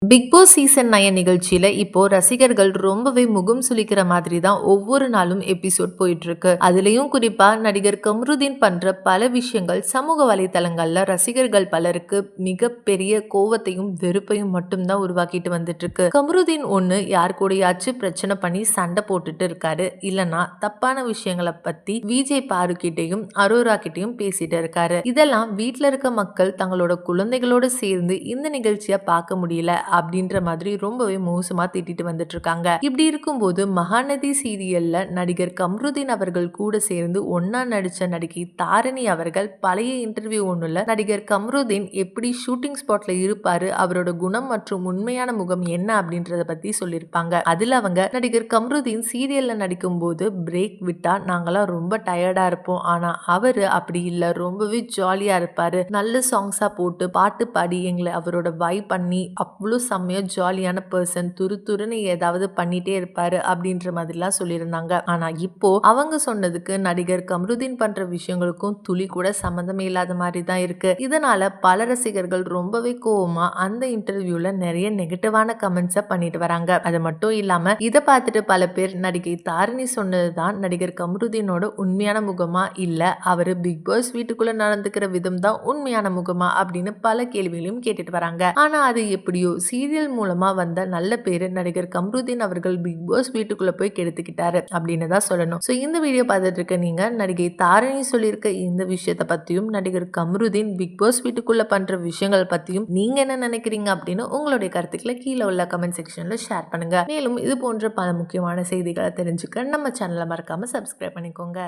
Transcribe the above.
Big Boss season 9 நிகழ்ச்சியில இப்போ ரசிகர்கள் ரொம்பவே முகம் சுளிக்கிற மாதிரி தான் ஒவ்வொரு நாளும் எபிசோட் போயிட்டு இருக்கு. அதுலயும் குறிப்பா நடிகர் கம்ருதீன் பண்ற பல விஷயங்கள் சமூக வலைதளங்கள்ல ரசிகர்கள் பலருக்கு மிகப்பெரிய கோவத்தையும் வெறுப்பையும் மட்டும்தான் உருவாக்கிட்டு வந்துட்டு இருக்கு. கம்ருதீன் ஒண்ணு யார் கூடயாச்சும் பிரச்சனை பண்ணி சண்டை போட்டுட்டு இருக்காரு, இல்லனா தப்பான விஷயங்களை பத்தி விஜய் பாரு கிட்டையும் அரோரா கிட்டையும் பேசிட்டு இருக்காரு. இதெல்லாம் வீட்டுல இருக்க மக்கள் தங்களோட குழந்தைகளோட சேர்ந்து இந்த நிகழ்ச்சியை பார்க்க முடியல அப்படின்ற மாதிரி ரொம்பவே மோசமா திட்டிட்டு வந்துட்டு இருக்காங்க. இப்படி இருக்கும்போது மகாநதி சீரியல்ல நடிகர் கம்ருதீன் அவர்கள் கூட சேர்ந்து ஒன்னா நடிச்ச நடிகை தாரணி அவர்கள் பழைய இன்டர்வியூ ஒண்ணுல நடிகர் கம்ருதீன் எப்படி ஷூட்டிங் ஸ்பாட்ல இருப்பாரு, அவரோட குணம் மற்றும் உண்மையான முகம் என்ன அப்படின்றத பத்தி சொல்லியிருப்பாங்க. அதுல அவங்க நடிகர் கம்ருதீன் சீரியல்ல நடிக்கும் போது பிரேக் விட்டா நாங்கெல்லாம் ரொம்ப டயர்டா இருப்போம், ஆனா அவரு அப்படி இல்ல, ரொம்பவே ஜாலியா இருப்பாரு, நல்ல சாங்ஸா போட்டு பாட்டு பாடி எங்களை அவரோட வைப் பண்ணி அவ்வளோ செம்மையா ஜாலியான பர்சன், துருன்னு ஏதாவது பண்ணிட்டே இருப்பாரு அப்படின்ற மாதிரிலாம் சொல்லியிருந்தாங்க. ஆனா இப்போ அவங்க சொன்னதுக்கு நடிகர் கம்ருதீன் பண்ற விஷயங்களுக்கும் துளி கூட சம்மந்தமே இல்லாத மாதிரி தான் இருக்கு. இதனால பல ரசிகர்கள் ரொம்பவே கோவமா அந்த இன்டர்வியூல நிறைய நெகட்டிவான கமெண்ட்ஸை பண்ணிட்டு வராங்க. அது மட்டும் இல்லாம இதை பார்த்துட்டு பல பேர் நடிகை தாரணி சொன்னதுதான் நடிகர் கம்ருதீனோட உண்மையான முகமா, இல்ல அவரு பிக் பாஸ் வீட்டுக்குள்ள நடந்துக்கிற விதம் தான் உண்மையான முகமா அப்படின்னு பல கேள்விகளையும் கேட்டுட்டு வராங்க. ஆனா அது எப்படியோ சீரியல் மூலமா வந்த நல்ல பேரு நடிகர் கம்ருதீன் அவர்கள் பிக் பாஸ் வீட்டுக்குள்ள போய் கெடுத்துக்கிட்டாரு அப்படின்னு தான் சொல்லணும். ஸோ இந்த வீடியோ பார்த்துட்டு இருக்க நீங்க நடிகை தாரணி சொல்லியிருக்க இந்த விஷயத்த பத்தியும் நடிகர் கம்ருதீன் பிக் பாஸ் வீட்டுக்குள்ள பண்ற விஷயங்கள் பத்தியும் நீங்க என்ன நினைக்கிறீங்க அப்படின்னு உங்களுடைய கருத்துக்களை கீழே உள்ள கமெண்ட் செக்ஷன்ல ஷேர் பண்ணுங்க. மேலும் இது போன்ற பல முக்கியமான செய்திகளை தெரிஞ்சுக்க நம்ம சேனலை மறக்காம சப்ஸ்கிரைப் பண்ணிக்கோங்க.